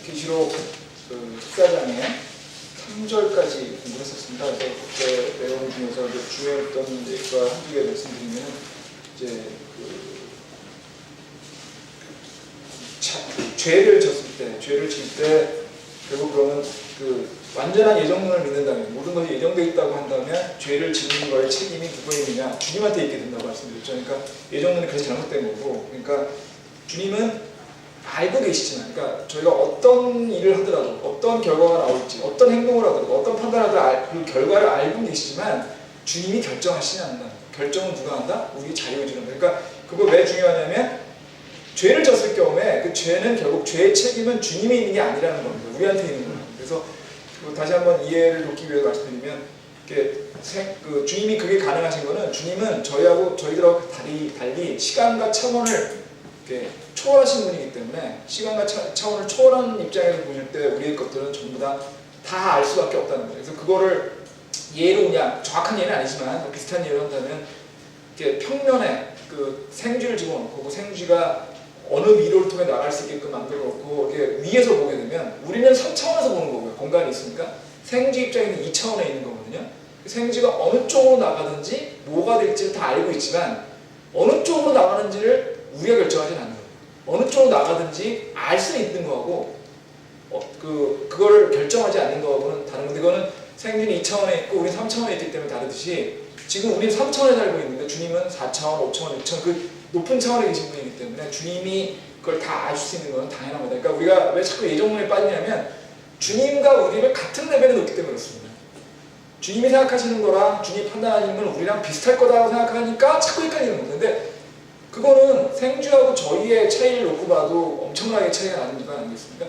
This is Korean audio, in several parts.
계시록 그 14장에 3절까지 공부를 했었습니다. 그래서 그때 내용 중에서 이제 중요했던 거 한두 개 말씀드리면 이제 죄를 졌을 때, 죄를 질 때 결국 그러면 그 완전한 예정론을 믿는다면, 모든 것이 예정되어 있다고 한다면 죄를 짓는 거에 책임이 누구에 있느냐? 주님한테 있게 된다고 말씀드렸죠. 그러니까 예정론이 그래서 잘못된 거고, 그러니까 주님은 알고 계시지만, 그러니까 저희가 어떤 일을 하더라도, 어떤 결과가 나올지, 어떤 행동을 하더라도, 어떤 판단을 하더라도 그 결과를 알고 계시지만 주님이 결정하시지 않는다. 결정은 누가 한다? 우리 자유의지로 한다. 그러니까 그거 왜 중요하냐면 죄를 졌을 경우에 그 죄는 결국 죄의 책임은 주님이 있는 게 아니라는 겁니다. 우리한테 있는 겁니다. 그래서 다시 한번 이해를 돕기 위해서 말씀드리면, 그 주님이 그게 가능하신 거는, 주님은 저희들하고 달리 시간과 차원을 초월하신 분이기 때문에, 시간과 차원을 초월하는 입장에서 보실 때 우리의 것들은 전부 다 알 수밖에 없다는 거예요. 그래서 그거를 예로, 그냥 정확한 예는 아니지만 비슷한 예로 한다면, 평면에 그 생쥐를 집어넣고 그 생쥐가 어느 미로를 통해 나갈 수 있게끔 만들어 놓고 이렇게 위에서 보게 되면 우리는 3차원에서 보는 거고요. 공간이 있으니까. 생쥐 입장에는 2차원에 있는 거거든요. 생쥐가 어느 쪽으로 나가든지 뭐가 될지를 다 알고 있지만 어느 쪽으로 나가는지를 우리가 결정하지 않는 거예요. 어느 쪽으로 나가든지 알 수 있는 거하고 그거를 결정하지 않는 거하고는 다른 건데, 이거는 생쥐는 2차원에 있고 우리는 3차원에 있기 때문에 다르듯이, 지금 우리는 3차원에 살고 있는데 주님은 4차원, 5차원, 6차원 그 높은 차원에 계신 분이기 때문에 주님이 그걸 다 아실 수 있는 건 당연한 거다. 그러니까 우리가 왜 자꾸 예정론에 빠지냐면 주님과 우리를 같은 레벨에 놓기 때문에 그렇습니다. 주님이 생각하시는 거랑 주님이 판단하시는 건 우리랑 비슷할 거다라고 생각하니까 자꾸 헷갈리는 겁니다. 근데 그거는 생쥐하고 저희의 차이를 놓고 봐도 엄청나게 차이가 나는 거 아니겠습니까?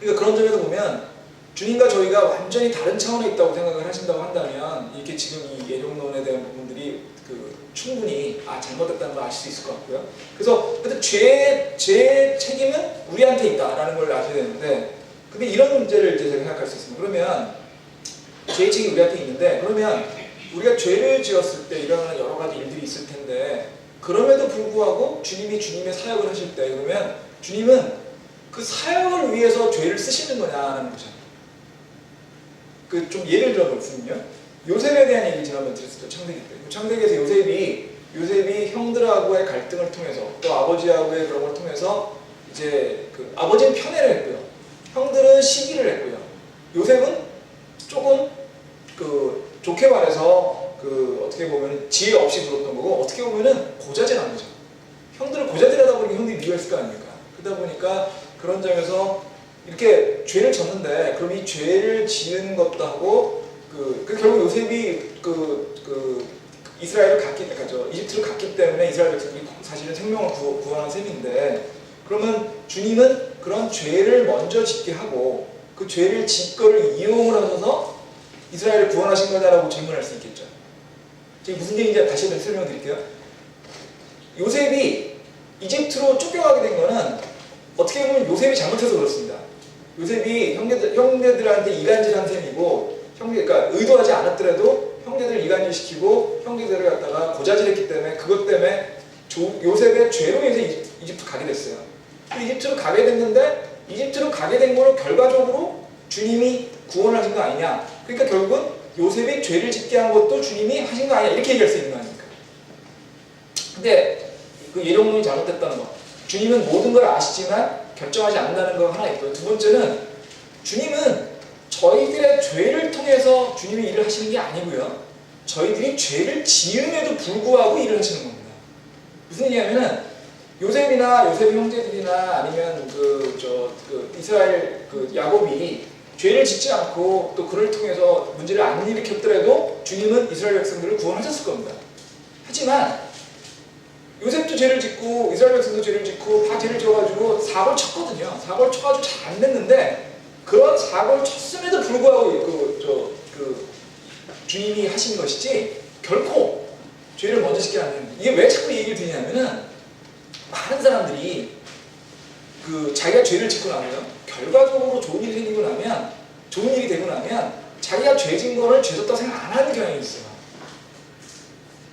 그러니까 그런 점에서 보면 주님과 저희가 완전히 다른 차원에 있다고 생각을 하신다고 한다면, 이렇게 지금 이 예정론에 대한 부분들이 충분히 잘못됐다는 걸 아실 수 있을 것 같고요. 그래서 죄의 책임은 우리한테 있다라는 걸 아셔야 되는데, 근데 이런 문제를 이제 생각할 수 있습니다. 그러면 죄의 책임이 우리한테 있는데, 그러면 우리가 죄를 지었을 때 일어나는 여러 가지 일들이 있을 텐데, 그럼에도 불구하고 주님이 주님의 사역을 하실 때, 그러면 주님은 그 사역을 위해서 죄를 쓰시는 거냐는 거죠. 좀 예를 들어보면요, 요셉에 대한 얘기를 지난번에 드렸었죠. 창세기 때. 창세기에서 요셉이 형들하고의 갈등을 통해서, 또 아버지하고의 그런 걸 통해서 이제 아버지는 편애를 했고요, 형들은 시기를 했고요, 요셉은 조금 좋게 말해서 어떻게 보면 지혜 없이 굴었던 거고, 어떻게 보면은 고자질한 거죠. 형들을 고자질하다 보니까 형들이 미워했을 거 아닙니까? 그러다 보니까 그런 점에서 이렇게 죄를 졌는데, 그럼 이 죄를 지은 것도 하고 결국 요셉이 이스라엘을 이집트를 갔기 때문에 이스라엘 백성이 사실은 생명을 구하는 셈인데, 그러면 주님은 그런 죄를 먼저 짓게 하고 그 죄를 짓 거를 이용을 하셔서 이스라엘을 구원하신 거다라고 질문할 수 있겠죠. 제가 무슨 얘기인지 다시 한번 설명드릴게요. 요셉이 이집트로 쫓겨가게 된 거는 어떻게 보면 요셉이 잘못해서 그렇습니다. 요셉이 형제들한테 이간질한 셈이고, 그러니까 의도하지 않았더라도 형제들을 이간질시키고 형제들을 갖다가 고자질했기 때문에, 그것 때문에 요셉의 죄로 인해서 이집트 가게 됐어요. 이집트로 가게 됐는데, 이집트로 가게 된 거는 결과적으로 주님이 구원하신 거 아니냐. 그러니까 결국은 요셉이 죄를 짓게 한 것도 주님이 하신 거 아니냐, 이렇게 얘기할 수 있는 거 아닙니까? 근데 그 예정론이 잘못됐다는 거. 주님은 모든 걸 아시지만 결정하지 않는다는 거 하나 있고요. 두 번째는, 주님은 저희들의 죄를 통해서 주님이 일을 하시는 게 아니고요, 저희들이 죄를 지음에도 불구하고 일을 하시는 겁니다. 무슨 얘기냐면은, 요셉이나 요셉의 형제들이나 아니면 이스라엘 야곱이 죄를 짓지 않고 또 그를 통해서 문제를 안 일으켰더라도 주님은 이스라엘 백성들을 구원하셨을 겁니다. 하지만 요셉도 죄를 짓고 이스라엘 백성도 죄를 짓고 다 죄를 지어가지고 사고를 쳤거든요. 사고를 쳐가지고 잘 안 됐는데, 그런 사고를 쳤음에도 불구하고 주님이 하신 것이지 결코 죄를 먼저 짓게 안 됩니다. 이게 왜 자꾸 얘기를 드리냐면은, 많은 사람들이 자기가 죄를 짓고 나면, 결과적으로 좋은 일이 생기고 나면, 좋은 일이 되고 나면 자기가 죄 진 거를 죄 졌다고 생각 안 하는 경향이 있어요.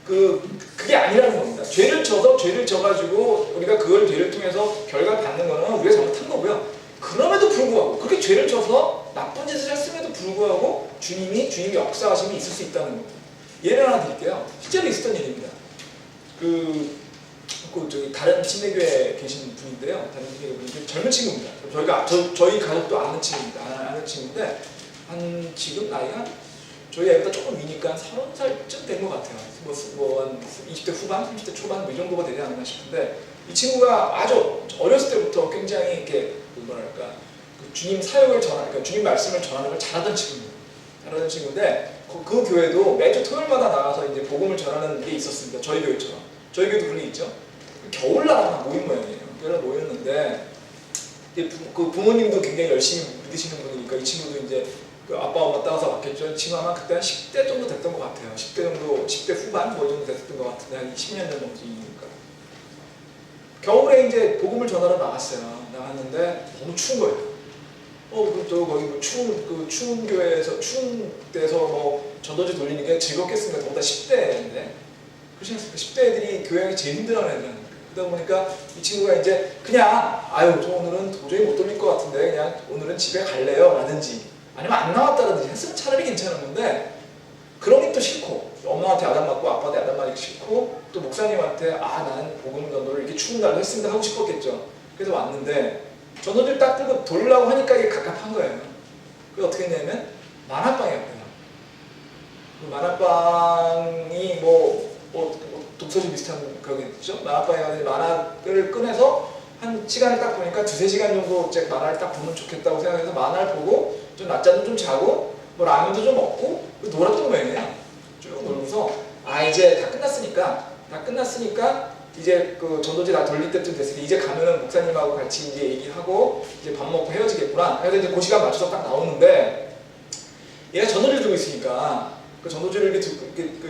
그게 아니라는 겁니다. 죄를 져가지고 우리가 그걸 죄를 통해서 결과를 받는 거는 우리가 잘못한 거고요. 그 그럼에도 불구하고 그렇게 죄를 져서 나쁜 짓을 했음에도 불구하고 주님이 역사하심이 있을 수 있다는 겁니다. 예를 하나 드릴게요. 실제로 있었던 일입니다. 저기 다른 침례교회에 계신 분인데요. 다른 침례교회 분인데 젊은 친구입니다. 저희 가족도 아는 친구입니다. 아는 친구인데 지금 나이가 저희 애보다 조금 위니까 30살쯤 된 것 같아요. 한 20대 후반, 30대 초반 이 정도가 되지 않나 싶은데 이 친구가 아주 어렸을 때부터 굉장히 이렇게 주님 사역을 그러니까 주님 말씀을 전하는 걸 잘하던 친구입니다. 잘하던 친구인데 그 교회도 매주 토요일마다 나와서 이제 복음을 전하는 게 있었습니다. 저희 교회처럼. 저희 교회도 그런 게 있죠. 겨울날 모인 모양이에요. 겨울날 모였는데 그 부모님도 굉장히 열심히 믿으시는 분이니까 이 친구도 이제 그 아빠 엄마 따라서 왔겠죠. 이 친구 아마 그때 한 10대 정도 됐던 것 같아요. 10대 정도, 10대 후반 뭐 정도 됐던 것 같은데 한 20년 전 정도이니까. 겨울에 이제 복음을 전하러 나갔는데 너무 추운 거예요. 또 거기 추운 교회에서 추운 데서 뭐 전도지 돌리는 게 즐겁겠습니까? 더군다나 10대인데 그렇지 않습니까? 10대 애들이 교회하기 제일 힘들어하는 애들은. 그러다 보니까 이 친구가 이제 그냥 저 오늘은 도저히 못 돌릴 것 같은데 그냥 오늘은 집에 갈래요 라든지 아니면 안 나왔다든지 했으면 차라리 괜찮은 건데 그런 게 또 싫고 엄마한테 야단 맞고 아빠한테 야단 맞기 싫고 또 목사님한테 나는 복음 전도를 이렇게 추운 날로 했습니다 하고 싶었겠죠. 그래서 왔는데 전도지를 딱 들고 돌리려고 하니까 이게 갑갑한 거예요. 그래서 어떻게 했냐면 만화방이었고요. 그 만화방이 독서실 비슷한 그게 있죠. 만화방에 가서 만화를 꺼내서 한 시간을 딱 보니까 2-3시간 정도 만화를 딱 보면 좋겠다고 생각해서 만화를 보고 좀 낮잠도 좀 자고 뭐 라면도 좀 먹고 놀았던 모양이에요. 쭉 놀고서 이제 다 끝났으니까 이제 그 전도지 다 돌릴 때쯤 됐으니 이제 가면은 목사님하고 같이 이제 얘기하고 이제 밥 먹고 헤어지겠구나. 그래서 이제 그 시간 맞춰서 딱 나오는데 얘가 전도지를 들고 있으니까 그 전도지를 이렇게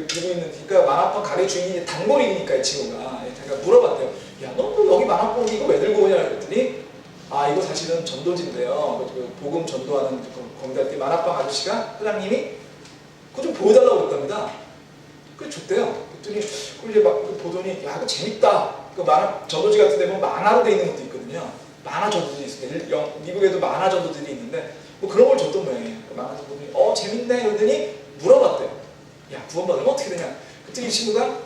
들고 있으니까 만화방 가게 주인이 단골이니까 이 친구가 제가 물어봤대요. 야, 너 여기 만화방 이거 왜 들고 오냐 그랬더니 이거 사실은 전도지인데요. 그 복음 전도하는 거기다 만화방 아저씨가 사장님이 그거 좀 보여달라고 그랬답니다. 그래 줬대요. 그랬더니 이제 막 보더니 야, 이거 재밌다. 그 전도지 같은 데 보면 만화로 돼 있는 것도 있거든요. 만화 전도지 있어요. 미국에도 만화 전도들이 있는데 뭐 그런 걸 줬던 모양이에요. 그 만화 전도들이 재밌네 그러더니 물어봤대요. 야, 구원받으면 어떻게 되냐? 그랬더니 이 친구가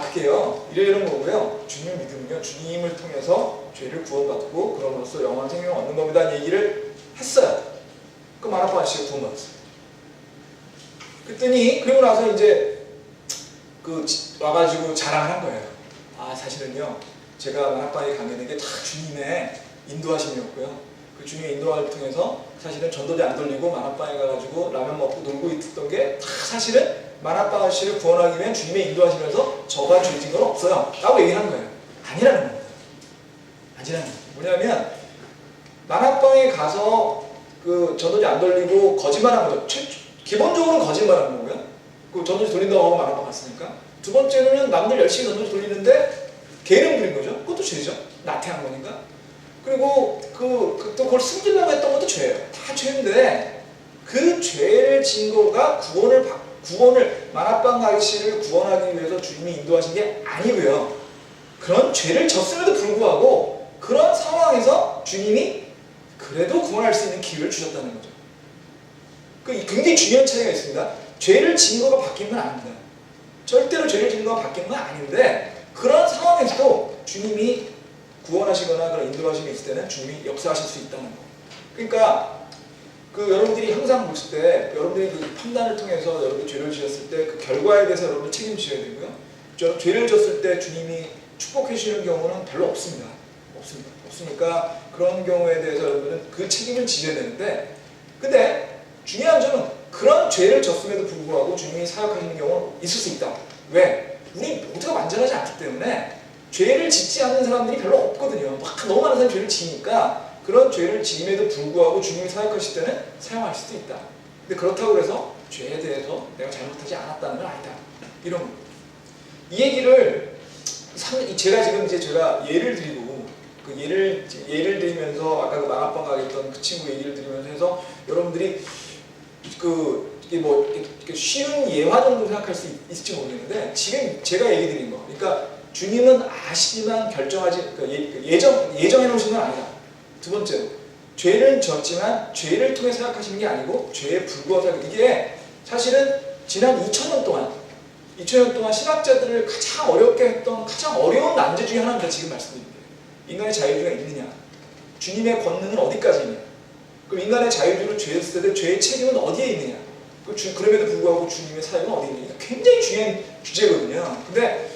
그게요. 이런 거고요. 주님을 믿으면요. 주님을 통해서 죄를 구원받고 그럼으로써 영원한 생명을 얻는 겁니다. 하는 얘기를 했어요. 그 만화방 아저씨가 구원받았어요. 그랬더니 그리고 나서 이제 와가지고 자랑을 한 거예요. 사실은요. 제가 만화방에 가면 이게 다 주님의 인도하심이었고요. 그 주님의 인도를 통해서 사실은 전도지 안 돌리고 만화방에 가가지고 라면 먹고 놀고 있었던 게 다 사실은 만화방 아저씨를 구원하기 위한 주님의 인도하시면서 저가 죄진 건 없어요. 라고 얘기하는 거예요. 아니라는 겁니다. 아니라는 겁니다. 뭐냐면 만화방에 가서 그 전도지 안 돌리고 거짓말한 거죠. 기본적으로는 거짓말한 거고요. 그 전도지 돌린다고 하고 만화방 갔으니까. 두 번째는 남들 열심히 전도지 돌리는데 개는 부린 거죠. 그것도 죄죠. 나태한 거니까. 그리고 또 그걸 숨기려고 했던 것도 죄예요. 다 죄인데 그 죄를 진 거가 구원을 만화방 아저씨를 구원하기 위해서 주님이 인도하신 게 아니고요. 그런 죄를 졌음에도 불구하고 그런 상황에서 주님이 그래도 구원할 수 있는 기회를 주셨다는 거죠. 굉장히 중요한 차이가 있습니다. 죄를 진 거가 바뀐 건 아닙니다. 절대로 죄를 진 거가 바뀐 건 아닌데 그런 상황에서도 주님이 구원하시거나 그런 인도하심이 있을 때는 주님이 역사하실 수 있다는 거. 그러니까 여러분들이 항상 보실 때 여러분들이 그 판단을 통해서 여러분들이 죄를 지었을 때 그 결과에 대해서 여러분들 책임지셔야 되고요. 죄를 졌을 때 주님이 축복해 주시는 경우는 별로 없습니다. 없으니까 그런 경우에 대해서 여러분들은 그 책임을 지셔야 되는데 근데 중요한 점은 그런 죄를 졌음에도 불구하고 주님이 사역하시는 경우는 있을 수 있다. 왜? 우리 모두가 완전하지 않기 때문에 죄를 짓지 않는 사람들이 별로 없거든요. 너무 많은 사람이 죄를 지니까 그런 죄를 지임에도 불구하고 주님이 사역하실 때는 사용할 수도 있다. 근데 그렇다고 해서 죄에 대해서 내가 잘못하지 않았다는 건 아니다. 이런 겁니다. 이 얘기를 제가 예를 드리고 예를 들면서 아까 그 만화방 가겠던 그 친구 얘기를 드리면서 해서 여러분들이 이게 쉬운 예화 정도 생각할 수 있을지 모르겠는데 지금 제가 얘기 드린 거 그러니까 주님은 아시지만 결정하지 예정해 놓으신 건 아니다. 두 번째로 죄를 졌지만 죄를 통해 생각하시는 게 아니고 죄에 불구하다. 이게 사실은 지난 2000년 동안 신학자들을 가장 어렵게 했던 가장 어려운 난제 중에 하나입니다. 지금 말씀드린 게. 인간의 자유주의가 있느냐? 주님의 권능은 어디까지 있느냐? 그럼 인간의 자유주의로 죄했을 때 죄의 책임은 어디에 있느냐? 그럼에도 불구하고 주님의 사역은 어디 있느냐? 굉장히 중요한 주제거든요. 근데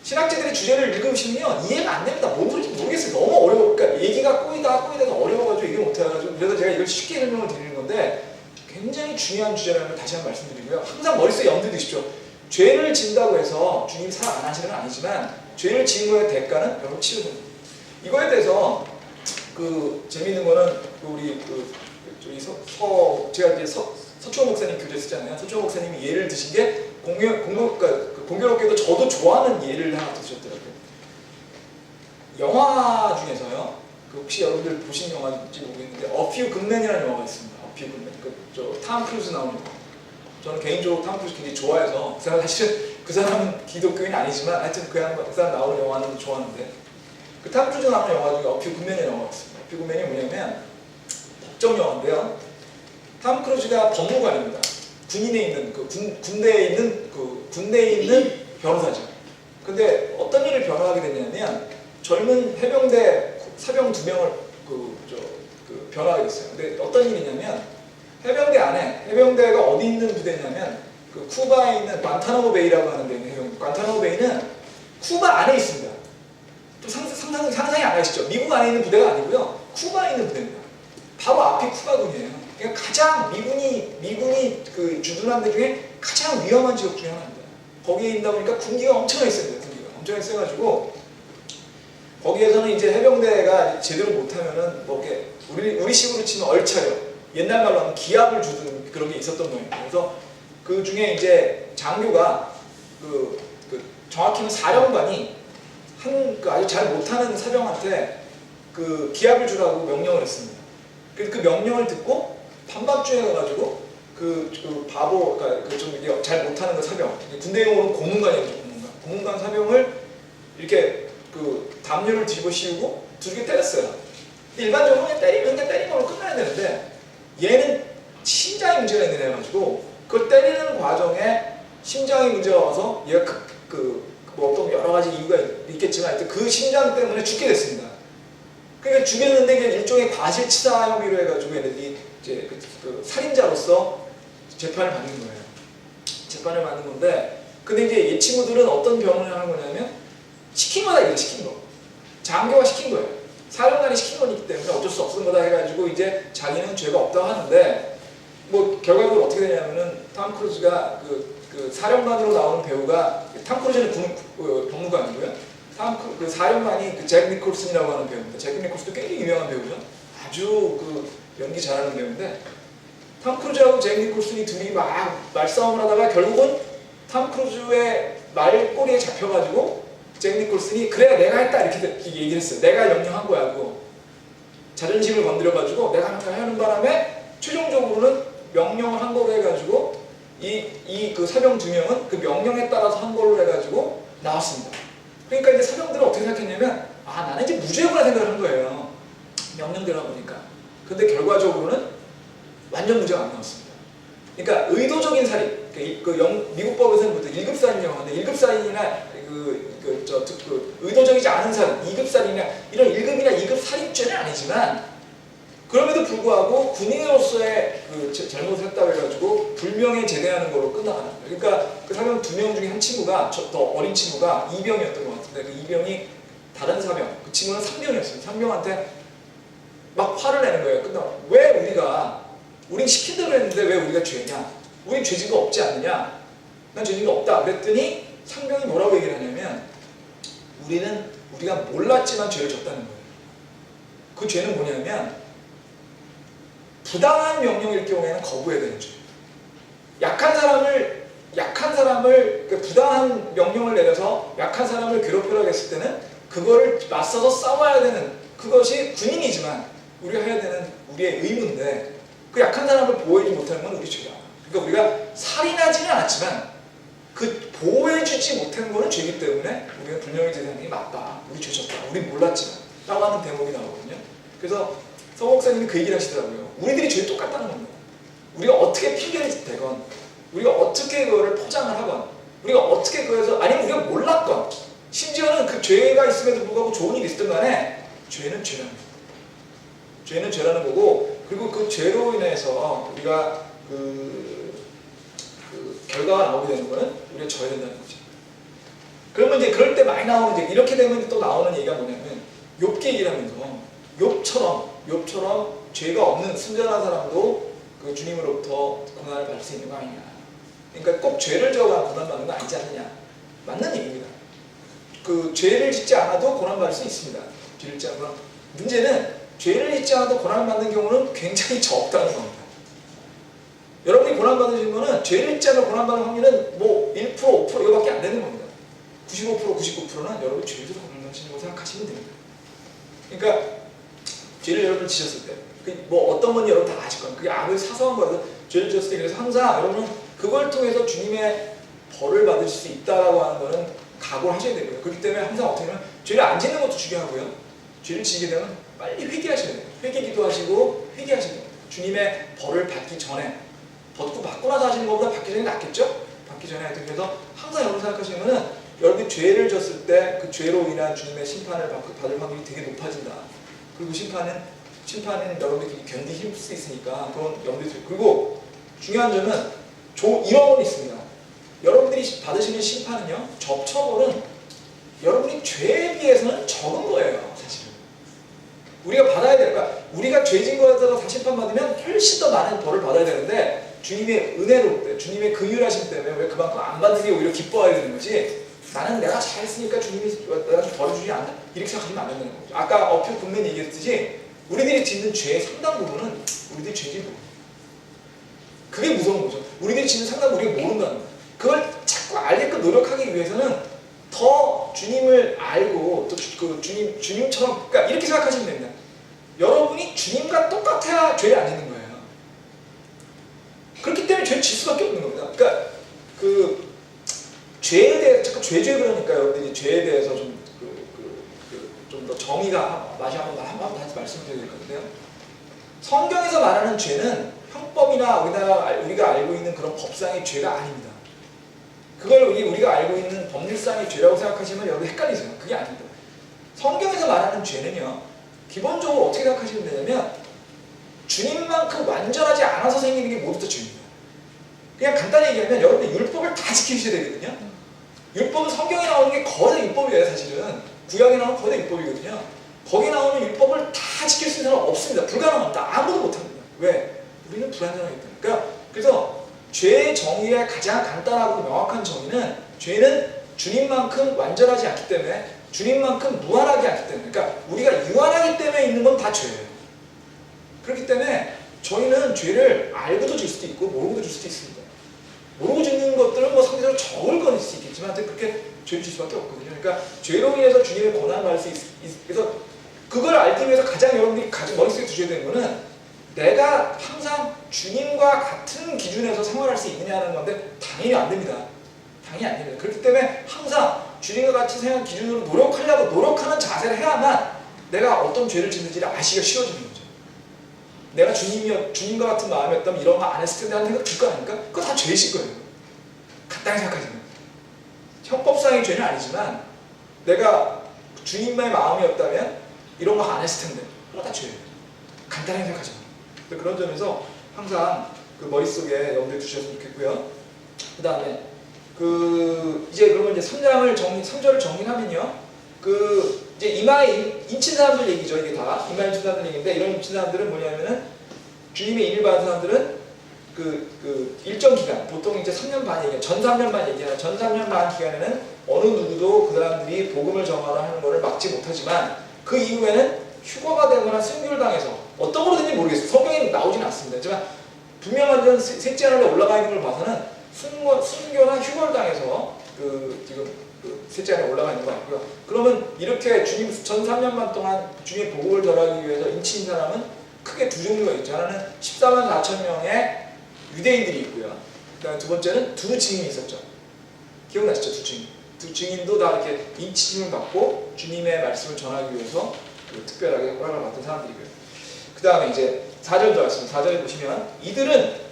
신학자들의 주제를 읽으시면 이해가 안 됩니다. 뭔 소리인지 모르겠어요. 너무 어려워. 그러니까 얘기가 꼬이다가 어려워가지고 얘기를 못해가지고 그래서 제가 이걸 쉽게 설명을 드리는 건데 굉장히 중요한 주제라는 걸 다시 한번 말씀드리고요. 항상 머릿속에 염두에 두십시오. 죄를 진다고 해서 주님이 사랑 안 하시는 건 아니지만 죄를 지은 거의 대가는 여러분 치료됩니다. 이거에 대해서 재미있는 거는 제가 이제 서초호 목사님 교재 쓰잖아요. 서초호 목사님이 예를 드신 게 공교롭게도 저도 좋아하는 예를 하나 드셨더라고요. 영화 중에서요. 혹시 여러분들 보신 영화인지 모르겠는데 A Few Good Men이라는 영화가 있습니다. A Few Good Men. 탐 크루즈 나오는 영화. 저는 개인적으로 탐 크루즈 굉장히 좋아해서 그 사람은 기독교인이 아니지만 하여튼 그 사람 나오는 영화는 좋아하는데 탐 크루즈 나오는 영화 중에 A Few Good Men이라는 영화가 있습니다. A Few Good Men이 뭐냐면 법정 영화인데요. 탐 크루즈가 법무관입니다. 군인에 있는 군대에 있는 변호사죠. 근데 어떤 일을 변호하게 됐냐면 젊은 해병대 사병 2명을 변호하게 됐어요. 근데 어떤 일이냐면 해병대 안에 해병대가 어디 있는 부대냐면 쿠바에 있는 관타나모 베이라고 하는 데 있는 해병대. 관타나모 베이는 쿠바 안에 있습니다. 또 상상이 안 가시죠? 미국 안에 있는 부대가 아니고요. 쿠바에 있는 부대입니다. 바로 앞이 쿠바군이에요. 그러니까 가장 미군이 주둔한 데 중에 가장 위험한 지역 중에 하나입니다. 거기에 있다 보니까 군기가 엄청나게 셉니다. 군기가 엄청나게 세가지고 거기에서는 이제 해병대가 제대로 못하면은 우리 식으로 치면 얼차려. 옛날 말로 하면 기합을 주든 그런 게 있었던 모양이에요. 그래서 그 중에 이제 장교가 정확히는 사령관이 아주 잘 못하는 사병한테 기합을 주라고 명령을 했습니다. 그래서 그 명령을 듣고 반밤중에 가가지고 좀 잘 못하는 그 사병, 군대용어로는 고문관이죠. 고문관 사병을 이렇게 담요를 뒤집어 씌우고 두들겨 때렸어요. 일반적으로 그냥 때리는 걸로 끝나야 되는데 얘는 심장에 문제가 있는 애가지고 그걸 때리는 과정에 심장에 문제가 와서 얘가 어떤 여러 가지 이유가 있겠지만 하여튼 그 심장 때문에 죽게 됐습니다. 그러니까 죽였는데 이게 일종의 과실치사 혐의로 해가지고 얘네들이 이제 살인자로서 재판을 받는 거예요. 재판을 받는 건데 근데 이제 이 친구들은 어떤 변호를 하는 거냐면 시킨 거다 이거 시킨 거. 장교가 시킨 거예요. 사령관이 시킨 거기 때문에 어쩔 수 없는 거다 해가지고 이제 자기는 죄가 없다고 하는데 결과적으로 어떻게 되냐면은 탐 크루즈가 사령관으로 나오는 배우가 탐 크루즈는 법무관이고요. 그 사령관이 잭 니콜슨이라고 하는 배우입니다. 잭 니콜슨도 굉장히 유명한 배우죠. 아주 연기 잘하는 배우인데 탐 크루즈하고 잭 니콜슨이 둘이 막 말싸움을 하다가 결국은 탐 크루즈의 말꼬리에 잡혀가지고 잭 니콜슨이 그래 내가 했다 이렇게 얘기를 했어요. 내가 명령한 거야 그거. 자존심을 건드려가지고 내가 하는 바람에 최종적으로는 명령을 한 거로 해가지고 그 사병 2명은 그 명령에 따라서 한 걸로 해가지고 나왔습니다. 그러니까 이제 사병들은 어떻게 생각했냐면 나는 이제 무죄구나 생각을 한 거예요. 명령대로 보니까. 근데 결과적으로는 완전 무죄가 안 나왔습니다. 그러니까 의도적인 살인, 미국 법에서는 1급 살인이라고 하는데 1급 살인이나 의도적이지 않은 살인, 2급 살인이나 이런 1급이나 2급 살인죄는 아니지만 그럼에도 불구하고 군인으로서의 잘못을 했다고 해가지고 불명예 제대하는 걸로 끝나가는 거예요. 그러니까 그 사병 2명 중에 한 친구가 더 어린 친구가 이병이었던 것 같은데 그 이병이 다른 사병, 그 친구는 상병이었어요. 상병한테 막 화를 내는 거예요. 왜 우린 시킨 대로 했는데 왜 우리가 죄냐? 우린 죄진거 없지 않느냐? 난 죄진거 없다. 그랬더니 상병이 뭐라고 얘기를 하냐면 우리가 몰랐지만 죄를 졌다는 거예요. 그 죄는 뭐냐면 부당한 명령일 경우에는 거부해야 되는 죄예요. 약한 사람을 부당한 명령을 내려서 약한 사람을 괴롭히려고 했을 때는 그거를 맞서서 싸워야 되는 그것이 군인이지만 우리가 해야 되는 우리의 의무인데 그 약한 사람을 보호해주지 못하는 건 우리 죄다. 그러니까 우리가 살인하지는 않았지만 보호해주지 못한 거는 죄이기 때문에 우리가 불명예 제대하는 게 맞다. 우리 죄졌다. 우린 몰랐지만 라고 하는 대목이 나오거든요. 그래서 서 목사님이 그 얘기를 하시더라고요. 우리들이 죄 똑같다는 겁니다. 우리가 어떻게 핑계를 대건, 우리가 어떻게 그거를 포장을 하건, 우리가 어떻게 그래서 아니면 우리가 몰랐건, 심지어는 그 죄가 있음에도 불구하고 좋은 일이 있었던 간에 죄는 죄라는 거예요. 죄는 죄라는 거고, 그리고 그 죄로 인해서 우리가 그 결과가 나오게 되는 거는 우리가 져야 된다는 거죠. 그러면 이제 그럴 때 많이 나오는 이제 이렇게 되면 또 나오는 얘기가 뭐냐면 욥기 얘기를 하면서 욥처럼 죄가 없는 순전한 사람도 그 주님으로부터 고난을 받을 수 있는 거 아니냐. 그러니까 꼭 죄를 져가 고난받는 거 아니지 않느냐. 맞는 얘기입니다. 그 죄를 짓지 않아도 고난받을 수 있습니다. 죄를 짓지 않아도. 문제는 죄를 짓지 않아도 고난받는 경우는 굉장히 적다는 겁니다. 여러분이 고난받으신 거는 죄를 짓지 않아도 고난받는 확률은 뭐 1%, 5% 이거밖에 안 되는 겁니다. 95%, 99%는 여러분이 죄를 져서 고난받으시는 거 생각하시면 됩니다. 그러니까 죄를 여러분 지셨을 때 뭐 어떤 건 여러분 다 아실 거예요. 그게 아무리 사소한 거라도 죄를 지었을 때 그래서 항상 여러분은 그걸 통해서 주님의 벌을 받을 수 있다라고 하는 거는 각오를 하셔야 되고요. 그렇기 때문에 항상 어떻게 하면 죄를 안 짓는 것도 중요하고요. 죄를 지게 되면 빨리 회개하셔야 돼요. 회개 기도하시고 회개하셔야 돼요. 주님의 벌을 받기 전에 받고 나서 하시는 것보다 받기 전에 낫겠죠? 받기 전에 하여튼 그래서 항상 여러분 생각하시는 거는 여러분이 죄를 졌을 때 그 죄로 인한 주님의 심판을 받을 확률이 되게 높아진다. 그리고 심판은 여러분들이 견디기 힘들 수 있으니까 그건 염두에 두고. 그리고 중요한 점은 이런 건 있습니다. 여러분들이 받으시는 심판은요, 접처벌은 여러분이 죄에 비해서는 적은 거예요, 사실은. 우리가 받아야 되니까 우리가 죄진 거에 따라서 다 심판받으면 훨씬 더 많은 벌을 받아야 되는데 주님의 은혜로 때, 주님의 긍휼하심 때문에 왜 그만큼 안 받는 게 오히려 기뻐해야 되는 거지. 나는 내가 잘했으니까 주님이 내가 좀 벌을 주지 않나? 이렇게 생각하면 안 된다는 거죠. 아까 어표 분명히 얘기했듯이 우리들이 짓는 죄의 상당 부분은 우리들이 죄진 부분. 그게 무서운 거죠. 우리들이 짓는 상당 부분을 우리가 모른다는 거예요. 그걸 자꾸 알게끔 노력하기 위해서는 더 주님을 알고 또 그 주님처럼, 그러니까 이렇게 생각하시면 됩니다. 여러분이 주님과 똑같아야 죄를 안 짓는 거예요. 그렇기 때문에 죄를 질 수밖에 없는 겁니다. 그러니까 그 죄에 대해 자꾸 죄 그러니까 여러분들이 죄에 대해서 좀 더 정의가 맛이 한번 다시 말씀드려야 될 것 같은데요. 성경에서 말하는 죄는 형법이나 우리가 알고 있는 그런 법상의 죄가 아닙니다. 그걸 우리가 알고 있는 법률상의 죄라고 생각하시면 여러분 헷갈리세요. 그게 아닙니다. 성경에서 말하는 죄는요, 기본적으로 어떻게 생각하시면 되냐면 주님만큼 완전하지 않아서 생기는 게 모두 다 죄입니다. 그냥 간단히 얘기하면 여러분들 율법을 다 지키셔야 되거든요. 율법은 성경에 나오는 게 거의 다 율법이에요, 사실은. 구약에 나오는 거의 다 율법이거든요. 거기 나오는 율법을 다 지킬 수 있는 사람은 없습니다. 불가능합니다. 아무도 못합니다. 왜? 우리는 불완전하기 때문에. 그러니까 그래서 죄의 정의의 가장 간단하고 명확한 정의는 죄는 주님만큼 완전하지 않기 때문에, 주님만큼 무한하지 않기 때문에, 그러니까 우리가 유한하기 때문에 있는 건 다 죄예요. 그렇기 때문에 저희는 죄를 알고도 질 수도 있고 모르고도 질 수도 있습니다. 모르고 짓는 것들은 뭐 상대적으로 적을 거일 수 있겠지만 그렇게 죄를 질 수밖에 없거든요. 그러니까 죄로 인해서 주님의 고난을 받을 수 그래서 그걸 알기 위해서 가장 여러분들이 머릿속에 두셔야 되는 거는 내가 항상 주님과 같은 기준에서 생활할 수 있느냐는 건데 당연히 안 됩니다. 당연히 안 됩니다. 그렇기 때문에 항상 주님과 같이 생활 기준으로 노력하는 자세를 해야만 내가 어떤 죄를 짓는지를 아시기가 쉬워지는 거죠. 내가 주님과 같은 마음이었다면 이런 거 안 했을 텐데 하는 생각 들 거 아닙니까? 그거 다 죄이실 거예요. 간단히 생각하시면. 형법상의 죄는 아니지만 내가 주님의 마음이었다면 이런 거 안 했을 텐데 그거 다 죄예요. 간단히 생각하시면. 그런 점에서 항상 그 머릿속에 염두에 두셨으면 좋겠고요. 그 다음에 이제 그러면 이제 3절을 정리하면요. 이제 이마에 인친 사람들 얘기죠. 이게 다 이마에 인친 사람들 얘기인데, 이런 인친 사람들은 뭐냐면은 주님의 인을 받은 사람들은 일정 기간, 보통 이제 3년 반 얘기해요. 전 3년 반 얘기하는 전 3년 반 기간에는 어느 누구도 그 사람들이 복음을 전하거나 하는 것을 막지 못하지만 그 이후에는 휴거가 되거나 순교를 당해서 어떤 거로든지 모르겠어요. 성경에 나오지는 않습니다. 하지만 분명한 셋째 하늘에 올라가 있는 걸 봐서는 순교나 휴거를 당해서 지금 셋째 하늘에 올라가 있는 것 같고요. 그러면 이렇게 주님 전 3년만 동안 주님의 복음을 전하기 위해서 인치인 사람은 크게 두 종류가 있죠. 하나는 14만 4천 명의 유대인들이 있고요. 그다음에 두 번째는 두 증인이 있었죠. 기억나시죠? 두 증인. 두 증인도 다 이렇게 인치심을 받고 주님의 말씀을 전하기 위해서 특별하게 허락을 받은 사람들이고요. 그 그 다음에 이제 4절 들어갔습니다. 4절에 보시면 이들은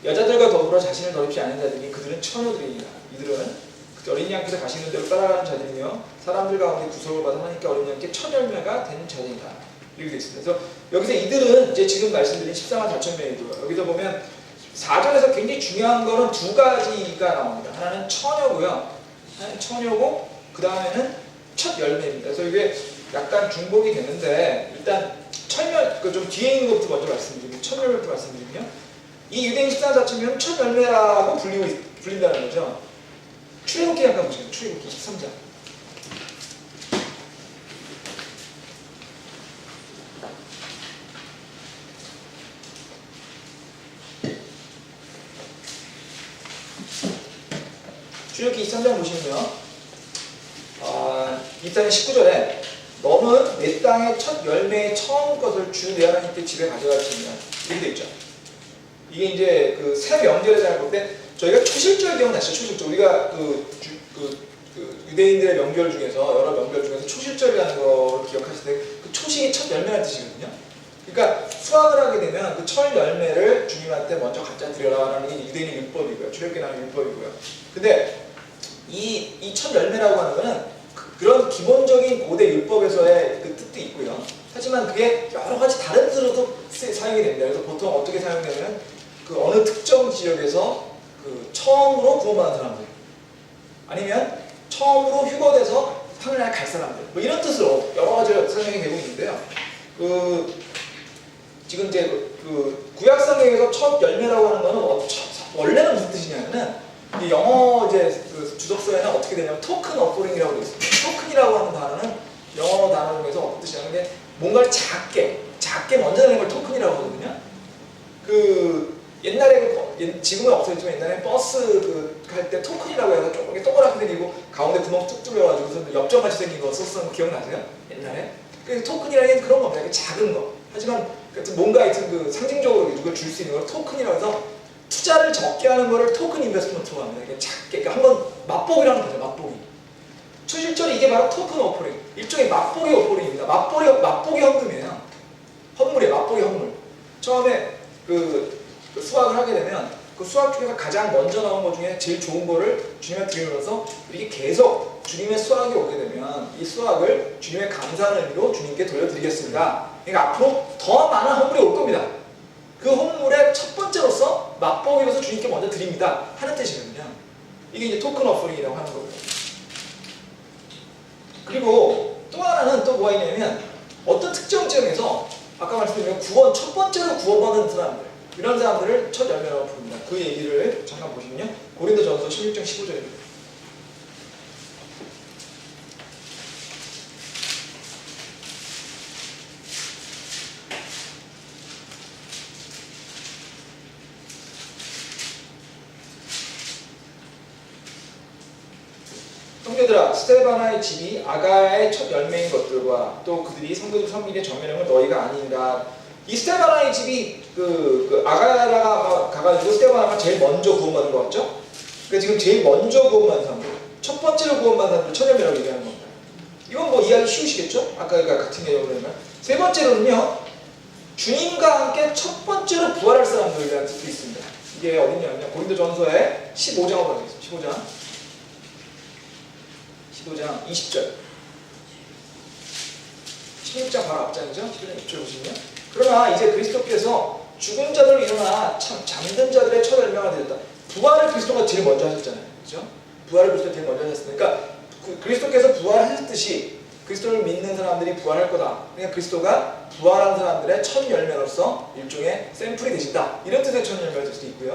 여자들과 더불어 자신을 더럽히지 않은 자들이 그들은 처녀들이니라. 이들은 어린 양께서 가시는 대로 따라가는 자들이며 사람들 가운데 구속을 받아 하나님께 어린 양께 첫 열매가 된 자들이다. 이렇게 되어 있습니다. 그래서 여기서 이들은 이제 지금 말씀드린 14만 4천 명이고요. 여기서 보면 4절에서 굉장히 중요한 거는 두 가지가 나옵니다. 하나는 처녀고요. 하나는 처녀고 그 다음에는 첫 열매입니다. 그래서 이게 약간 중복이 되는데 일단 좀 뒤에 있는 것부터 먼저 말씀드리면 첫 열매부터 말씀드리면 이 유대인 14만 4천 명은 첫 열매라고 불린다는 거죠. 출애굽기 잠깐 보시죠. 출애굽기 13장. 출애굽기 23장 보시면요. 23장 19절에 너는 내 땅의 첫 열매의 처음 것을 주 내 하나님께 집에 가져갈지니라. 이렇게 되어 있죠. 이게 이제 그 새 명절에 잘 볼 때 저희가 초실절 기억나시죠? 초실절. 우리가 유대인들의 명절 중에서 여러 명절 중에서 초실절이라는 걸 기억하실 때 그 초식이 첫 열매라는 뜻이거든요. 그러니까 수확을 하게 되면 그 첫 열매를 주님한테 먼저 갖다 드려라라는 게 유대인의 율법이고요. 출애굽기에 나오는 율법이고요. 근데 이 첫 열매라고 하는 거는 그런 기본적인 고대 율법에서의 그 뜻도 있고요. 하지만 그게 여러 가지 다른 뜻으로도 사용이 됩니다. 그래서 보통 어떻게 사용되냐면 그 어느 특정 지역에서 그 처음으로 구원받은 사람들, 아니면 처음으로 휴거돼서 하늘나라에 갈 사람들, 뭐 이런 뜻으로 여러 가지 설명이 되고 있는데요. 지금 이제 구약 성경에서 첫 열매라고 하는 거는 원래는 무슨 뜻이냐면은 이 영어 이제 주석서에는 어떻게 되냐면 토큰 어포링이라고 되어 있습니다. 토큰이라고 하는 단어는 영어 단어 중에서 어떤 뜻이냐면 뭔가를 작게 먼저 내는 걸 토큰이라고 하거든요. 옛날에 지금은 없어졌지만 옛날에 버스 할 때 토큰이라고 해서 조금 동그랗게 생기고 가운데 구멍 뚝 뚫려가지고 엽전같이 생긴 거 썼던 거 기억나세요? 옛날에? 그 토큰이라는 게 그런 겁니다. 작은 거. 하지만 뭔가 하여튼 상징적으로 누굴 줄 수 있는 걸 토큰이라고 해서 투자를 적게 하는 거를 토큰 인베스트먼트라고 합니다. 이게 작게, 그러니까 한번 맛보기라는 거죠. 맛보기. 초실절이 이게 바로 토큰 오퍼링. 일종의 맛보기 오퍼링입니다. 맛보기 헌금이에요. 헌물이에요. 맛보기 헌물. 처음에 수확을 하게 되면 그 수확 중에서 가장 먼저 나온 것 중에 제일 좋은 거를 주님한테 드리면서 이게 계속 주님의 수확이 오게 되면 이 수확을 주님의 감사하는 의미로 주님께 돌려드리겠습니다. 그러니까 앞으로 더 많은 헌물이 올 겁니다. 그 헌물의 첫 번째로서 맛보기로서 주님께 먼저 드립니다 하는 뜻이거든요. 이게 이제 토큰 오퍼링이라고 하는 거고요. 그리고 또 하나는 또 뭐가 있냐면 어떤 특정 지역에서 아까 말씀드린 첫 번째로 구원받은 사람들, 이런 사람들을 첫 열매라고 부릅니다. 그 얘기를 잠깐 보시면요. 고린도전서 16장 15절입니다. 형제들아, 스데바나의 집이 아가야의 첫 열매인 것들과 또 그들이 성도들 섬기는 전면형은 너희가 아니니라. 이 스데바나의 집이 아가야가 가가지고 스데바나가 제일 먼저 구원받은 것 같죠? 그러니까 지금 제일 먼저 구원받은 사람들, 첫 번째로 구원받은 사람들 첫 열매라고 얘기하는 겁니다. 이건 뭐 이해하기 쉬우시겠죠? 아까 같은 내용으로 하면. 세 번째로는요, 주님과 함께 첫 번째로 부활할 사람들이라는 뜻도 있습니다. 이게 어딨냐면요, 고린도전서의 15장으로 가겠습니다. 15장 20절. 16장 바로 앞장이죠? 16장 20절 보시면. 그러나 이제 그리스도께서 죽은 자들로 일어나 잠든 자들의 첫 열매가 되었다. 부활을 그리스도가 제일 먼저 하셨잖아요. 그렇죠? 부활을 그리스도가 제일 먼저 하셨으니까 그러니까 그리스도께서 부활하셨듯이 그리스도를 믿는 사람들이 부활할 거다. 그러니까 그리스도가 부활한 사람들의 첫 열매로서 일종의 샘플이 되신다. 이런 뜻의 첫 열매가 될 수도 있고요.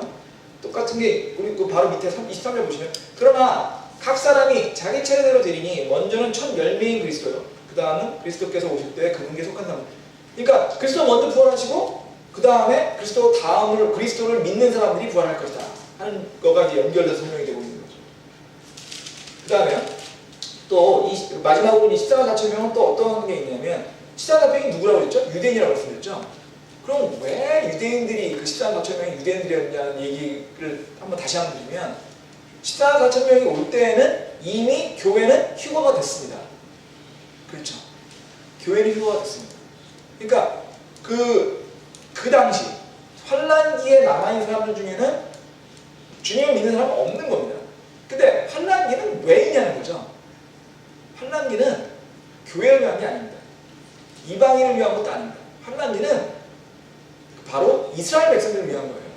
똑같은 게 우리 바로 밑에 23절 보시면 그러나 각 사람이 자기 차례대로 되리니 먼저는 첫 열매인 그리스도요. 그 다음은 그리스도께서 오실 때 그분께 속한 사람. 그러니까 그리스도 먼저 부활하시고 그 다음에 그리스도를 믿는 사람들이 부활할 것이다 하는 거가 이제 연결돼서 설명이 되고 있는 거죠. 그 다음에 또 마지막으로 14만 4천 명은 또 어떤 게 있냐면 14만 4천 명이 누구라고 그랬죠? 유대인이라고 말씀드렸죠. 그럼 왜 유대인들이 14만 4천 명이 유대인들이었냐는 얘기를 한번 다시 한번 드리면 14만 4천 명이 올 때에는 이미 교회는 휴거가 됐습니다. 그렇죠. 교회는 휴거가 됐습니다. 그러니까 그 당시 환란기에 남아있는 사람들 중에는 주님을 믿는 사람은 없는 겁니다. 근데 환란기는 왜 있냐는 거죠. 환란기는 교회를 위한 게 아닙니다. 이방인을 위한 것도 아닙니다. 환란기는 바로 이스라엘 백성들을 위한 거예요.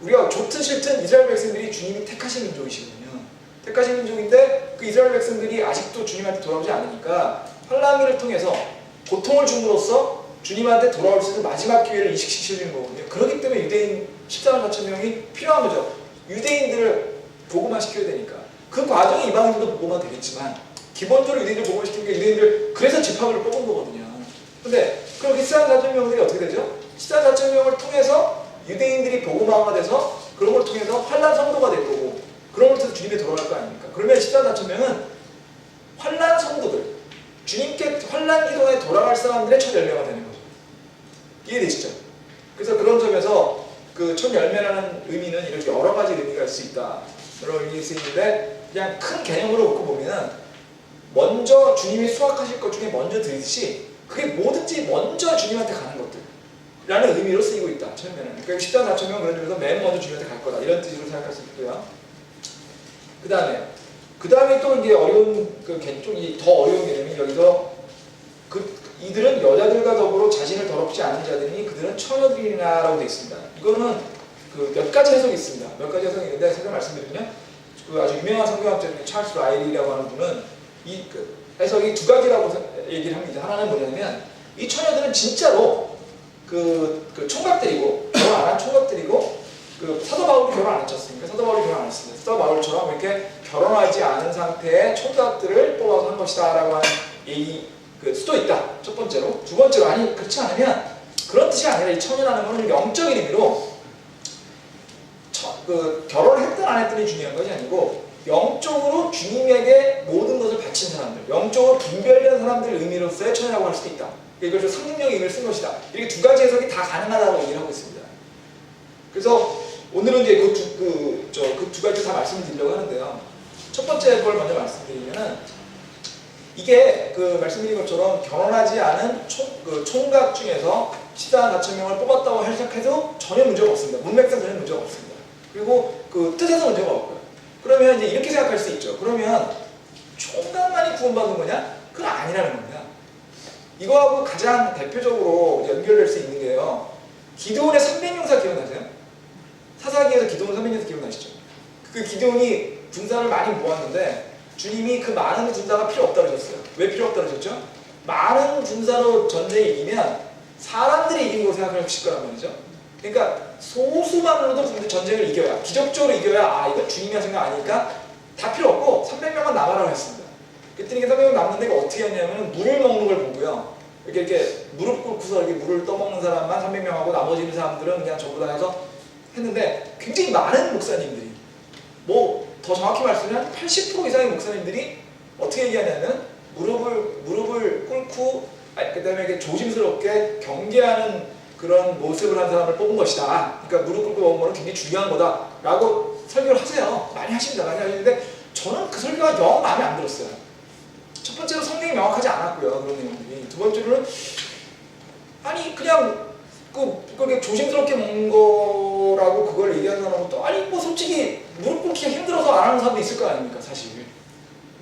우리가 좋든 싫든 이스라엘 백성들이 주님이 택하신 민족이시거든요. 택하신 민족인데 그 이스라엘 백성들이 아직도 주님한테 돌아오지 않으니까 환란기를 통해서 고통을 줌으로써 주님한테 돌아올 수 있는 마지막 기회를 이식시키는 거거든요. 그렇기 때문에 유대인 14만 4천 명이 필요한 거죠. 유대인들을 복음화 시켜야 되니까. 그 과정이 이방인들도 복음화 되겠지만 기본적으로 유대인들 복음화 시키는 게 유대인들 그래서 집합을 뽑은 거거든요. 근데 그렇게 14만 4천 명들이 어떻게 되죠? 14만 4천 명을 통해서 유대인들이 복음화가 돼서 그런 걸 통해서 환란 성도가 될 거고 그런 걸 통해서 주님에 돌아갈 거 아닙니까? 그러면 14만 4천 명은 환란 성도들 주님께 환란 기동에 돌아갈 사람들의 첫 열매가 되는 거죠. 이해되시죠? 그래서 그런 점에서 그 첫 열매라는 의미는 이렇게 여러 가지 의미가 있을 수 있다. 여러 의미가 있는데 그냥 큰 개념으로 놓고 보면은 먼저 주님이 수확하실 것 중에 먼저 드리듯이 그게 뭐든지 먼저 주님한테 가는 것들 라는 의미로 쓰이고 있다. 처음에는. 그러니까 14만 4천 명 그런 점에서 맨 먼저 주님한테 갈 거다. 이런 뜻으로 생각할 수 있고요. 그 다음에 또 이제 어려운 쪽이 더 어려운 개념이 여기서 이들은 여자들과 더불어 자신을 더럽지 않은 자들이니 그들은 처녀들이라고 되어 있습니다. 이거는 몇 가지 해석이 있습니다. 몇 가지 해석이 있는데 제가 말씀드리면 아주 유명한 성경학자 중에 찰스 라일리라고 하는 분은 이 해석이 두 가지라고 얘기를 합니다. 하나는 뭐냐면 이 처녀들은 진짜로 총각들이고 결혼 안 한 총각들이고 사도 바울이 결혼 안 했잖습니까? 사도 바울이 결혼 안 했습니다. 사도 바울처럼 이렇게 결혼하지 않은 상태의 총각들을 뽑아서 한 것이다 라고 하는 얘기 수도 있다. 첫 번째로. 두 번째로 아니 그렇지 않으면 그런 뜻이 아니라 이 처녀라는 것은 영적인 의미로 결혼을 했든 안 했든이 중요한 것이 아니고 영적으로 주님에게 모든 것을 바친 사람들, 영적으로 분별된 사람들 의미로서의 처녀라고 할 수도 있다. 이걸 좀 상징적인 의미를 쓴 것이다. 이렇게 두 가지 해석이 다 가능하다고 얘기를 하고 있습니다. 그래서 오늘은 이제 그 두 가지 다 말씀을 드리려고 하는데요. 첫 번째 걸 먼저 말씀드리면은 이게 말씀드린 것처럼 결혼하지 않은 총각 중에서 14만 4천 명을 뽑았다고 해도 전혀 문제가 없습니다. 문맥상 전혀 문제가 없습니다. 그리고 뜻에서 문제가 없고요. 그러면 이제 이렇게 생각할 수 있죠. 그러면 총각만이 구원받은 거냐? 그건 아니라는 겁니다. 이거하고 가장 대표적으로 연결될 수 있는 게요. 기드온의 300용사 기억나세요? 사사기에서 기드온 300용사 기억나시죠? 그 기드온이 군사를 많이 모았는데 주님이 그 많은 군사가 필요 없다고 하셨어요. 왜 필요 없다고 하셨죠? 많은 군사로 전쟁에 이기면 사람들이 이긴 거 생각하실 거란 말이죠. 그러니까 소수만으로도 전쟁을 이겨야, 기적적으로 이겨야 이건 주님이 하신 거 아니니까 다 필요 없고 300명만 남아라고 했습니다. 그랬더니 300명 남는 데가 어떻게 했냐면 물을 먹는 걸 보고요. 이렇게 무릎 꿇고서 이렇게 물을 떠먹는 사람만 300명하고 나머지 사람들은 그냥 전부 다 해서 했는데 굉장히 많은 목사님들이 더 정확히 말씀하면 80% 이상의 목사님들이 어떻게 얘기하냐면 무릎을 꿇고 그 다음에 이렇게 조심스럽게 경계하는 그런 모습을 한 사람을 뽑은 것이다. 그러니까 무릎 꿇고 먹은 거는 굉장히 중요한 거다 라고 설교를 하세요. 많이 하십니다. 많이 하시는데 저는 그 설교가 영 마음에 안 들었어요. 첫 번째로 성경이 명확하지 않았고요. 그런 내용들이. 두 번째로는 아니 그냥 그렇게 조심스럽게 먹는 거라고 그걸 얘기하는 사람은 또 솔직히 무릎 꿇기가 힘들어서 안 하는 사람도 있을 거 아닙니까 사실.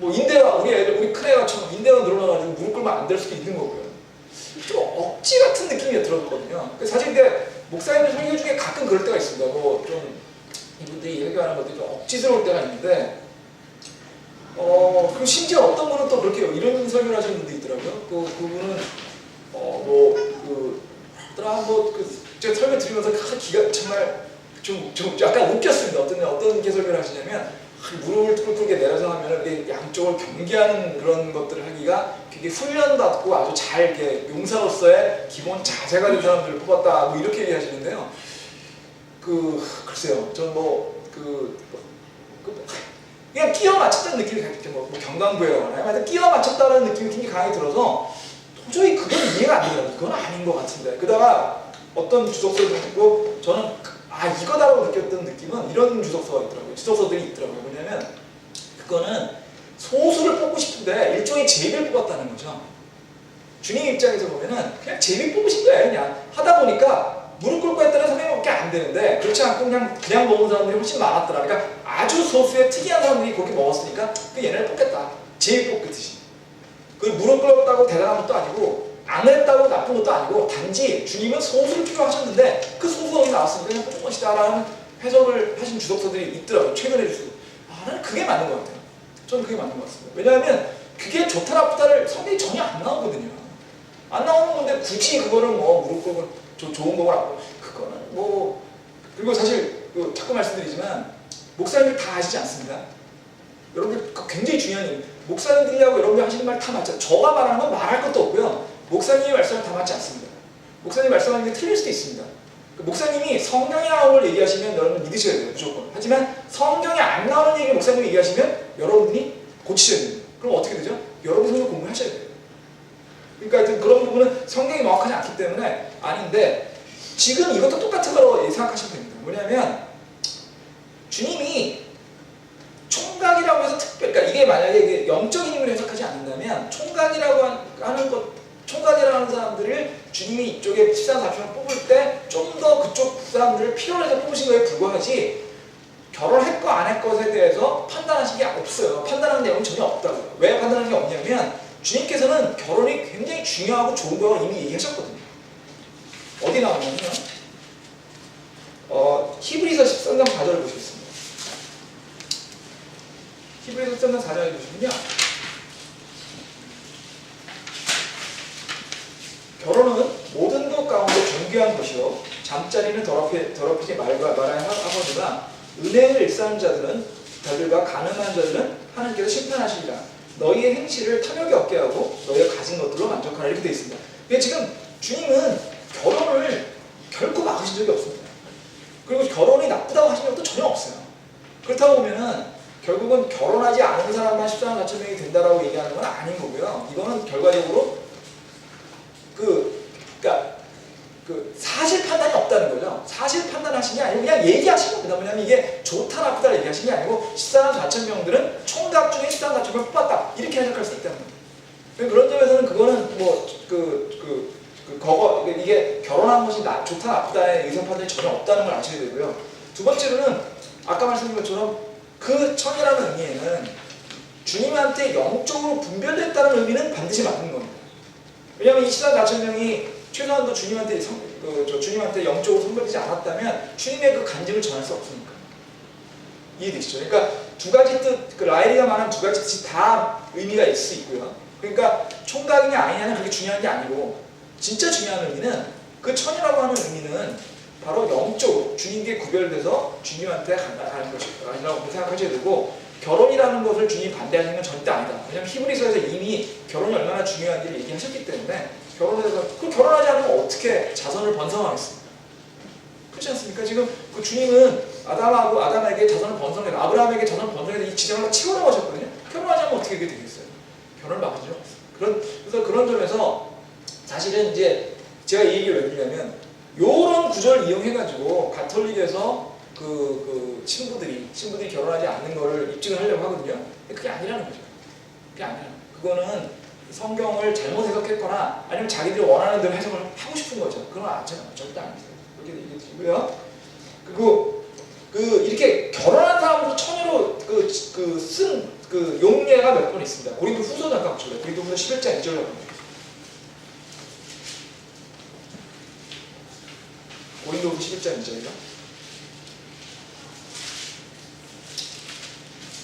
인대가 우리 큰 애가처럼 인대가 늘어나가지고 무릎 꿇으면 안 될 수도 있는 거고요. 좀 억지 같은 느낌이 들었거든요. 사실 근데 목사님들 설교 중에 가끔 그럴 때가 있습니다. 좀 이분들이 설교하는 것들이 좀 억지스러울 때가 있는데 그리고 심지어 어떤 분은 또 그렇게 이런 설교를 하시는 분도 있더라고요. 그분은 제가 설교 들으면서 기가 정말 좀 약간 웃겼습니다. 어떤 게 설교를 하시냐면 무릎을 꿇게 내려서 하면 양쪽을 경계하는 그런 것들을 하기가 되게 훈련받고 아주 잘 이렇게 용사로서의 기본 자세가 된 사람들을 뽑았다 이렇게 얘기하시는데요. 글쎄요, 전 그냥 끼워 맞췄다는 느낌이 경강부회라고 하나요? 하여튼 끼워 맞췄다는 느낌이 굉장히 강하게 들어서 도저히 그건 이해가 안 되더라고요. 그건 아닌 것 같은데. 그러다가 어떤 주석서를 듣고 저는 이거다라고 느꼈던 느낌은 이런 주석서들이 있더라고요. 뭐냐면 그거는 소수를 뽑고 싶은데 일종의 제비를 뽑았다는 거죠. 주님 입장에서 보면은 그냥 재미 뽑으신 거예요. 그냥 하다 보니까 무릎 꿇고 했다는 사람밖에 안 되는데 그렇지 않고 그냥 먹은 사람들이 훨씬 많았더라. 그러니까 아주 소수의 특이한 사람들이 그렇게 먹었으니까 그 얘네를 뽑겠다. 재미 뽑듯이. 그 무릎 꿇었다고 대단한 것도 아니고 안 했다고 나쁜 것도 아니고 단지 주님은 소수를 필요하셨는데 그 소수가 어디 나왔으니까 그냥 뽑은 것이다라는 해석을 하신 주석서들이 있더라고요. 최근에 주석. 나는 그게 맞는 것 같아요. 저는 그게 맞는 것 같습니다. 왜냐하면 그게 좋다 나쁘다를 성경이 전혀 안 나오거든요. 안 나오는 건데 굳이 그거를 뭐 무릎 꿇고 좋은 거라고 그거는 뭐 그리고 사실 자꾸 말씀드리지만 목사님들 다 아시지 않습니다. 여러분들 굉장히 중요한 일. 목사님들이라고 여러분들 하시는 말 다 맞죠. 저가 말하는 건 말할 것도 없고요. 목사님이 말씀은 다 맞지 않습니다. 목사님 말씀하는 게 틀릴 수도 있습니다. 목사님이 성경에 나오는 걸 얘기하시면 여러분 믿으셔야 돼요. 무조건. 하지만 성경에 안 나오는 얘기를 목사님이 얘기하시면 여러분들이 고치셔야 돼요. 그럼 어떻게 되죠? 여러분이 성경 공부하셔야 돼요. 그러니까 하여튼 그런 부분은 성경이 명확하지 않기 때문에 아닌데 지금 이것도 똑같은 거로 생각하시면 됩니다. 뭐냐면 주님이 총각이라고 해서 특별, 그러니까 이게 만약에 이게 영적인 힘을 해석하지 않는다면 총각이라고 하는 것, 총각이라는 사람들을 주님이 이쪽에 14사편을 뽑을 때 좀 더 그쪽 사람들을 필요로 해서 뽑으신 거에 불과하지 결혼했고 안 했것에 대해서 판단하신 게 없어요. 판단하는 내용은 전혀 없다고요. 왜 판단하는 게 없냐면 주님께서는 결혼이 굉장히 중요하고 좋은 거라고 이미 얘기하셨거든요. 어디 나오냐면요. 히브리서 13장 4절을 보시겠습니다. 히브리서 13장 4절을 보시면요. 결혼은 모든 것 가운데 존귀한 것이요 잠자리는 더럽히지 말아야 하거니와 은혜를 일사하는 자들과 가늠한 자들은 하나님께서 심판하시리라. 너희의 행실을 탐욕이 없게 하고 너희가 가진 것들로 만족하라 이렇게 되어 있습니다. 근데 지금 주님은 결혼을 결코 막으신 적이 없습니다. 그리고 결혼이 나쁘다고 하신 적도 전혀 없어요. 그렇다고 보면은 결국은 결혼하지 않은 사람만 14만 4천 명이 된다라고 얘기하는 건 아닌 거고요. 이거는 결과적으로 그러니까 사실 판단이 없다는 거죠. 사실 판단하신 게 아니고 그냥 얘기하신 겁니다. 왜냐하면 이게 좋다 나쁘다 얘기하신 게 아니고 14만 4천 명들은 총각 중에 14만 4천 명을 뽑았다 이렇게 해석할 수 있다는 겁니다. 그런 점에서는 그거는 이게 결혼한 것이 좋다 나쁘다의 의사 판단이 전혀 없다는 걸 아셔야 되고요. 두 번째로는 아까 말씀드린 것처럼 그 천이라는 의미에는 주님한테 영적으로 분별됐다는 의미는 반드시 맞는 겁니다. 왜냐하면 이 14만 4천 명이 최소한도 주님한테 영적으로 선별되지 않았다면 주님의 그 간증을 전할 수 없으니까. 이해되시죠? 그러니까 두 가지 뜻, 라헬이가 말한 두 가지 뜻이 다 의미가 있을 수 있고요. 그러니까 총각이냐 아니냐는 그렇게 중요한 게 아니고 진짜 중요한 의미는 그 천이라고 하는 의미는 바로 영적으로 주님께 구별돼서 주님한테 가는 것이라고 생각하셔야 되고 결혼이라는 것을 주님이 반대하시는 건 절대 아니다. 왜냐하면 히브리서에서 이미 결혼이 얼마나 중요한지를 얘기하셨기 때문에 결혼하지 않으면 어떻게 자손을 번성하겠습니까? 그렇지 않습니까? 지금 그 주님은 아담에게 자손을 번성해, 아브라함에게 자손을 번성해서 이 지정을 치우라고 하셨거든요. 결혼하지 않으면 어떻게 그게 되겠어요? 결혼을 막을 줄 없어요. 그래서 그런 점에서 사실은 이제 제가 이 얘기를 왜 드리냐면 요런 구절을 이용해가지고 가톨릭에서 신부들이 결혼하지 않는 거를 입증을 하려고 하거든요. 근데 그게 아니라는 거죠. 그게 아니라는 거예요. 그거는 성경을 잘못 해석했거나 아니면 자기들이 원하는 대로 해석을 하고 싶은 거죠. 그건 절대 아닙니다. 그렇게 얘기해주고요. 그리고 이렇게 결혼한 사람으로 처녀로 쓴 용례가 몇 번 있습니다. 고린도 후서 잠깐 보실래요? 고린도 후서 11장 2절로 갑니다. 고린도 후서 11장 2절이요.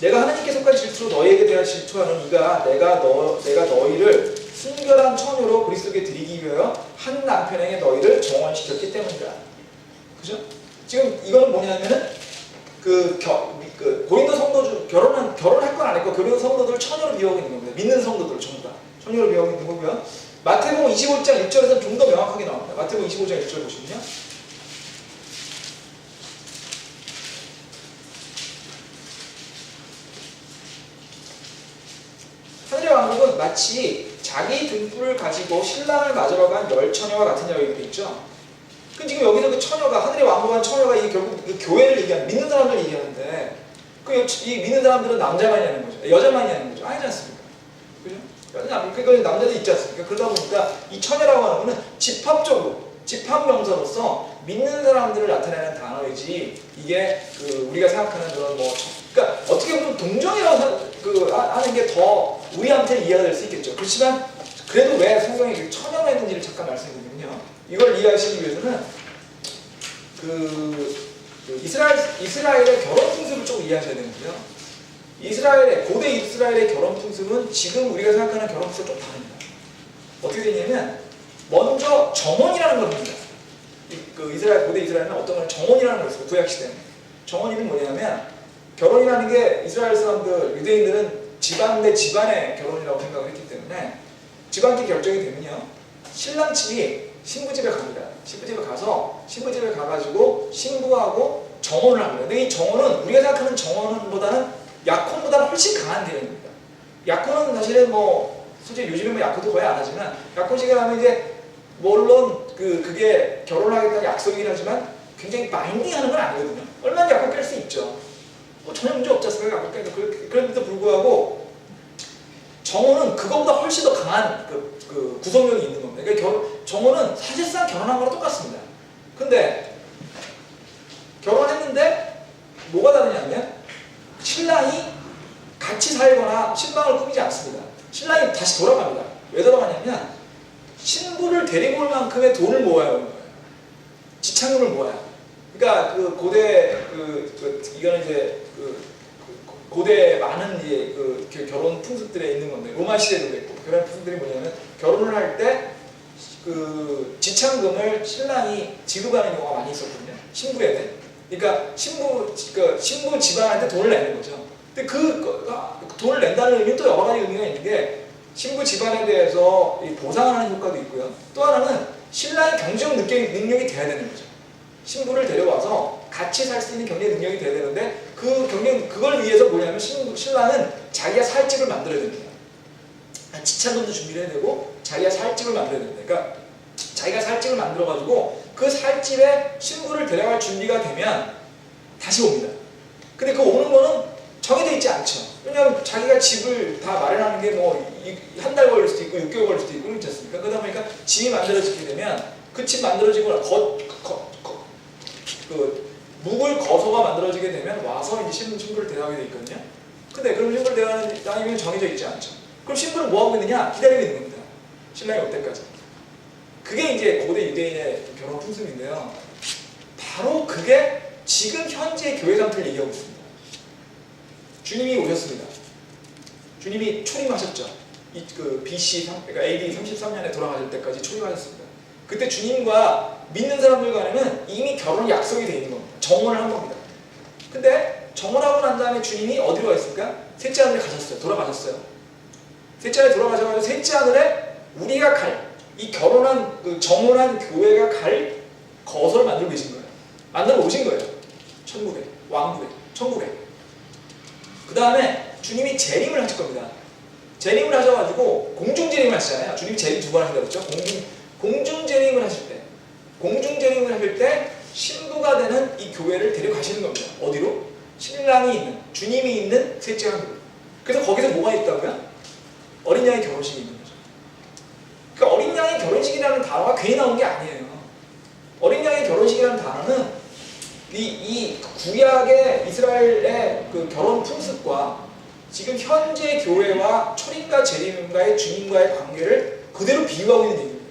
내가 하나님께 속한 질투로 너희에게 대하여 질투하는 이가 내가 너희를 순결한 처녀로 그리스도께 드리기 위하여 한 남편에게 너희를 정원시켰기 때문이다. 그죠? 지금 이거는 뭐냐면은 고린도 성도들 결혼할 건 안 했고 고린도 성도들을 처녀로 비유하고 있는 겁니다. 믿는 성도들 전부 다 처녀로 비유하고 있는 거고요. 마태복음 25장 1절에서 좀 더 명확하게 나옵니다. 마태복음 25장 1절 보시면요. 하늘의 왕국은 마치 자기 등불을 가지고 신랑을 맞으러 간 열처녀와 같은 이라고 되어 있죠. 그 지금 여기서 그 처녀가 하늘의 왕국한 처녀가 이게 결국 그 교회를 얘기하는 믿는 사람들 얘기하는데 이 믿는 사람들은 남자만이냐는 거죠. 여자만이냐는 거죠. 아니지 않습니까? 그죠? 그러니까 남자도 있지 않습니까? 그러다 보니까 이 처녀라고 하는 거는 집합적으로 집합명사로서 믿는 사람들을 나타내는 단어이지 이게 그 우리가 생각하는 그런 뭐 그러니까 어떻게 보면 동정이라고 하는 게 더 우리한테 이해가 될 수 있겠죠. 그렇지만 그래도 왜 성경에 처녀가 있는지를 잠깐 말씀드리면요. 이걸 이해하시기 위해서는 이스라엘의 결혼 풍습을 조금 이해하셔야 되는데요. 고대 이스라엘의 결혼 풍습은 지금 우리가 생각하는 결혼 풍습과 좀 다릅니다. 어떻게 되냐면 먼저 정혼이라는 겁니다. 고대 이스라엘은 어떤 걸 정혼이라는 걸 써요. 구약시대는. 정혼이는 뭐냐면 결혼이라는 게 이스라엘 사람들, 유대인들은 집안 대 집안의 결혼이라고 생각을 했기 때문에 집안끼리 결정이 되면요. 신랑 측이 신부 집에 갑니다. 신부집에 가가지고 신부하고 정혼을 합니다. 근데 이 정혼은 우리가 생각하는 정혼보다는 약혼보다는 훨씬 강한 대응입니다. 약혼은 사실은 솔직히 요즘에 약혼도 거의 안 하지만 약혼식에 가면 이제 물론 그게 결혼하겠다는 약속이긴 하지만 굉장히 바인딩하는 건 아니거든요. 얼마나 약혼 깰 수 있죠. 전혀 문제 없지 않습니까? 약혼 깨니까. 그런데도 불구하고 정혼은 그거보다 훨씬 더 강한 구성력이 있는 겁니다. 그러니까 정혼은 사실상 결혼한 거랑 똑같습니다. 근데 결혼했는데 뭐가 다르냐면 신랑이 같이 살거나 신방을 꾸미지 않습니다. 신랑이 다시 돌아갑니다. 왜 돌아가냐면 신부를 데리고 올 만큼의 돈을 모아야 하는 거예요. 지참금을 모아야. 그러니까 이거는 이제 고대 많은 이제 결혼 풍습들에 있는 건데 로마 시대도 그랬고 그런 풍습들이 뭐냐면 결혼을 할 때 지참금을 신랑이 지급하는 경우가 많이 있었거든요. 신부에게. 그러니까 신부 집안한테 돈을 내는 거죠. 근데 돈을 낸다는 의미는 또 여러 가지 의미가 있는 게 신부 집안에 대해서 보상하는 효과도 있고요. 또 하나는 신랑의 경제적 능력이 돼야 되는 거죠. 신부를 데려와서 같이 살 수 있는 경제 능력이 돼야 되는데 그걸 위해서 뭐냐면 신랑은 자기가 살 집을 만들어야 됩니다. 지참금도 준비를 해야 되고 자기가 살 집을 만들어야 됩니다. 그러니까 자기가 살 집을 만들어가지고 그 살 집에 신부를 데려갈 준비가 되면 다시 옵니다. 근데 그 오는 거는 정해져 있지 않죠. 왜냐하면 자기가 집을 다 마련하는 게 한 달 걸릴 수도 있고 6개월 걸릴 수도 있고 그렇지 않습니까? 그러다 보니까 집이 만들어지게 되면 그 집 만들어지고 묵을 거소가 만들어지게 되면 와서 이제 신부를 대하게 돼 있거든요. 근데 그럼 신부를 대하는 땅이면 정해져 있지 않죠. 그럼 신부는 뭐 하고 있느냐? 기다리고 있는 겁니다. 신랑이 올 때까지. 그게 이제 고대 유대인의 결혼 풍습인데요. 바로 그게 지금 현재 교회 상태를 얘기하고 있습니다. 주님이 오셨습니다. 주님이 초림하셨죠. BC, 그러니까 AD 33년에 돌아가실 때까지 초림하셨습니다. 그때 주님과 믿는 사람들 간에는 이미 결혼 약속이 되어 있는 겁니다. 정혼을 한 겁니다. 근데 정혼하고 난 다음에 주님이 어디로 가셨습니까? 셋째 하늘에 가셨어요. 돌아가셨어요. 셋째 하늘에 돌아가셔가지고 셋째 하늘에 우리가 이 정혼한 교회가 갈 거소를 만들고 계신 거예요. 만들어 오신 거예요. 천국에, 왕국에, 천국에. 그 다음에 주님이 재림을 하실 겁니다. 재림을 하셔가지고 공중재림을 하시잖아요. 주님이 재림 2번 하신다고 했죠. 공중재림을 하실 때 신부가 되는 이 교회를 데려가시는 겁니다. 어디로? 신랑이 있는, 주님이 있는 셋째 하늘로. 그래서 거기서 뭐가 있다고요? 어린 양의 결혼식이 있는 거죠. 그러니까 어린 양의 결혼식이라는 단어가 괜히 나온 게 아니에요. 어린 양의 결혼식이라는 단어는 이 구약의 이스라엘의 결혼 풍습과 지금 현재 교회와 초림과 재림과의 주님과의 관계를 그대로 비유하고 있는 얘기입니다.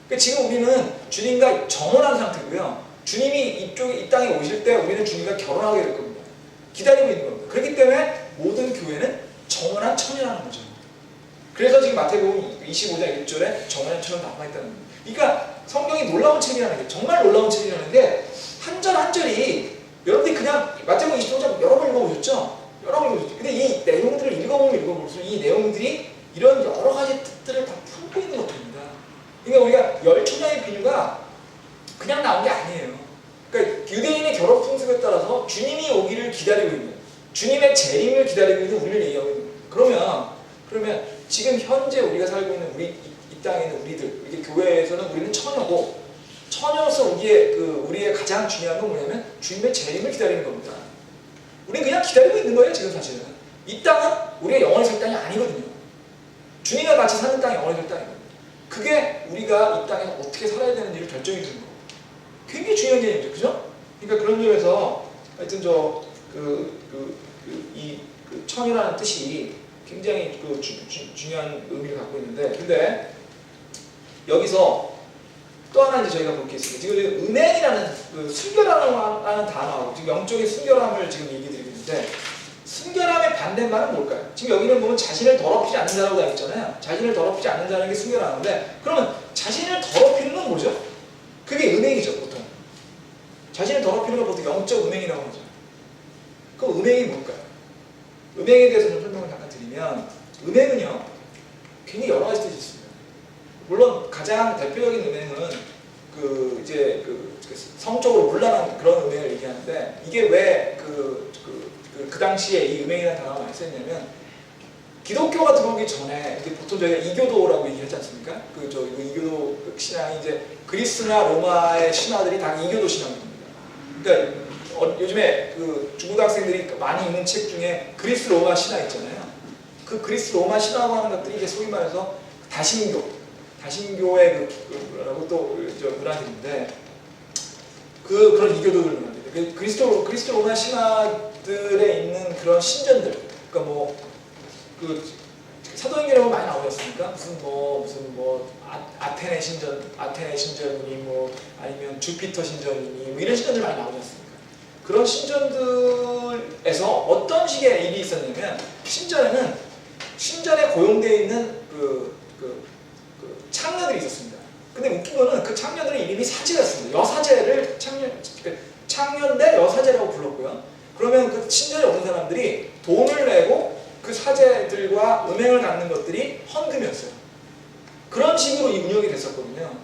그러니까 지금 우리는 주님과 정혼한 상태고요. 주님이 이 땅에 오실 때 우리는 주님과 결혼하게 될 겁니다. 기다리고 있는 겁니다. 그렇기 때문에 모든 교회는 정혼한 처녀라는 거죠. 그래서 지금 마태복음 25장 1절에 정혼한 처녀가 남아있다는 겁니다. 그러니까 성경이 놀라운 책이라는 게 정말 놀라운 책이라는 게 한 절 한 절이 여러분들이 그냥 마태복음 25장 여러 번 읽어보셨죠? 여러 번 읽어보셨죠? 근데 이 내용들을 읽어볼수록 이 내용들이 이런 여러 가지 뜻들을 다 품고 있는 것들입니다. 그러니까 우리가 열 처녀의 비유가 그냥 나온 게 아니에요. 그러니까 유대인의 결혼 풍습에 따라서 주님이 오기를 기다리고 있는, 주님의 재림을 기다리고 있는 우리를 얘기하고 있는 거예요. 그러면 지금 현재 우리가 살고 있는 이 땅에 있는 우리들, 이게 교회에서는 우리는 처녀고, 처녀로서 우리의 가장 중요한 건 뭐냐면 주님의 재림을 기다리는 겁니다. 우리는 그냥 기다리고 있는 거예요. 지금 사실은 이 땅은 우리가 영원히 살 땅이 아니거든요. 주님과 같이 사는 땅이 영원히 땅이거든요. 그게 우리가 이 땅에서 어떻게 살아야 되는지를 결정해 주는 거고 굉장히 중요한 개념이죠. 그죠? 그러니까 그런 점에서 하여튼 이 청이라는 뜻이 굉장히 중요한 의미를 갖고 있는데 근데 여기서 또 하나 이제 저희가 볼 게 있습니다. 지금 은행이라는 순결함이라는 단어하고 지금 영적인 순결함을 지금 얘기 드리고 있는데 순결함의 반대말은 뭘까요? 지금 여기는 보면 자신을 더럽히지 않는 자라고 되어 있잖아요. 자신을 더럽히지 않는 자라는 게 순결함인데 그러면 자신을 더럽히는 건 뭐죠? 그게 음행이죠 보통. 자신을 더럽히는 건 보통 영적 음행이라고 하죠. 그럼 음행이 뭘까요? 음행에 대해서 좀 설명을 잠깐 드리면 음행은요 굉장히 여러 가지 뜻이 있습니다. 물론 가장 대표적인 음행은 성적으로 문란한 그런 음행을 얘기하는데 이게 왜 그 당시에 이 음행이라는 단어가 많이 쓰였냐면 기독교가 들어오기 전에 보통 저희가 이교도라고 얘기하지 않습니까? 이교도 신앙이 이제 그리스나 로마의 신화들이 다 이교도 신앙입니다. 그러니까 요즘에 중고등학생들이 많이 읽는 책 중에 그리스 로마 신화 있잖아요. 그 그리스 로마 신화라고 하는 것들이 이제 소위 말해서 다신교의 뭐라고 또 문화들인데 그런 이교도들 문화들. 그리스 로마 신화들에 있는 그런 신전들. 그러니까 사도행전에 많이 나오셨습니까? 무슨 아테네 신전이니 아니면 주피터 신전이니 이런 신전들 많이 나오셨습니까? 그런 신전들에서 어떤 식의 일이 있었냐면 신전에 고용되어 있는 창녀들이 있었습니다. 근데 웃긴 거는 그 창녀들의 이름이 사제였습니다. 여사제를 창녀인데 여사제라고 불렀고요. 그러면 그 신전에 오는 사람들이 돈을 내고 그 사제들과 음행을 갖는 것들이 헌금이었어요. 그런 식으로 이 운영이 됐었거든요.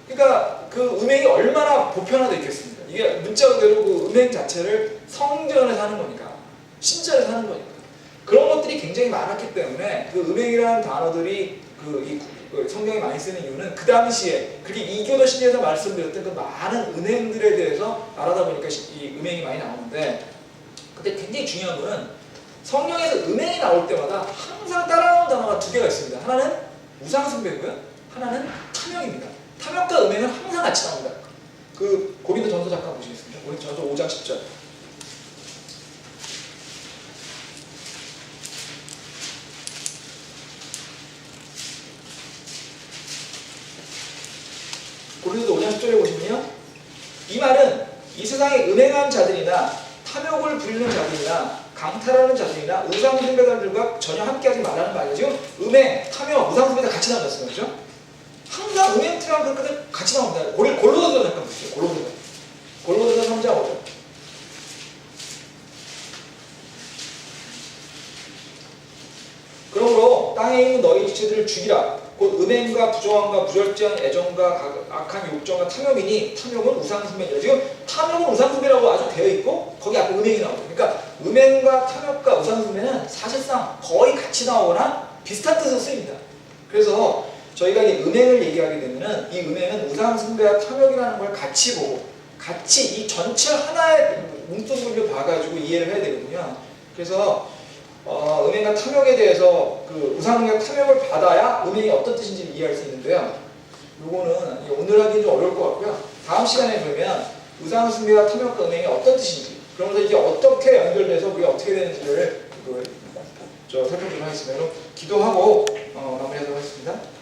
그러니까 그 음행이 얼마나 보편화되어 있겠습니까? 이게 문자 그대로 그 음행 자체를 성전에서 하는 거니까 신전에서 하는 거니까 그런 것들이 굉장히 많았기 때문에 그 음행이라는 단어들이 성경에 많이 쓰는 이유는 그 당시에 그렇게 이교도 신에서 말씀드렸던 그 많은 은행들에 대해서 말하다 보니까 이 음행이 많이 나오는데 근데 굉장히 중요한 거는 성경에서 음행이 나올 때마다 항상 따라오는 단어가 두 개가 있습니다. 하나는 우상숭배고요. 하나는 탐욕입니다. 탐욕과 음행은 항상 같이 나옵니다. 고린도전서 잠깐 보시겠습니다. 고린도전서 5장 10절. 고린도서 5장 10절에 보시면요. 이 말은 이 세상에 음행한 자들이나 탐욕을 부리는 자들이나 강탈하는 자들이나 우상숭배자들과 전혀 함께하지 말라는 말이에요. 지금 음행, 탐욕, 우상숭배가 같이 나왔어요. 그렇죠? 항상 음행, 탐욕 그렇게 같이 나옵니다. 골로새서 잠깐 보시죠. 골로새서 3장 5절. 그러므로 땅에 있는 너희 지체들을 죽이라. 곧 음행과 부정함과 무절제한 애정과 악한 욕정과 탐욕이니 탐욕은 우상숭배죠. 지금 탐욕은 우상숭배라고 아주 되어 있고 거기 앞에 음행이 나오죠. 그러니까 음행과 탐욕과 우상숭배는 사실상 거의 같이 나오거나 비슷한 뜻으로 쓰입니다. 그래서 저희가 이 음행을 얘기하게 되면은 이 음행은 우상숭배와 탐욕이라는 걸 같이 보고 같이 이 전체 하나의 뭉뚱그려 봐가지고 이해를 해야 되거든요. 그래서 음행과 탐욕에 대해서 우상숭배와 탐욕을 받아야 음행이 어떤 뜻인지 이해할 수 있는데요. 요거는 오늘 하기는 좀 어려울 것 같고요. 다음 시간에 보면 우상숭배와 탐욕과 음행이 어떤 뜻인지 그러면서 이게 어떻게 연결돼서 우리가 어떻게 되는지를 살펴보도록 하겠습니다. 그럼 기도하고 마무리하도록 하겠습니다.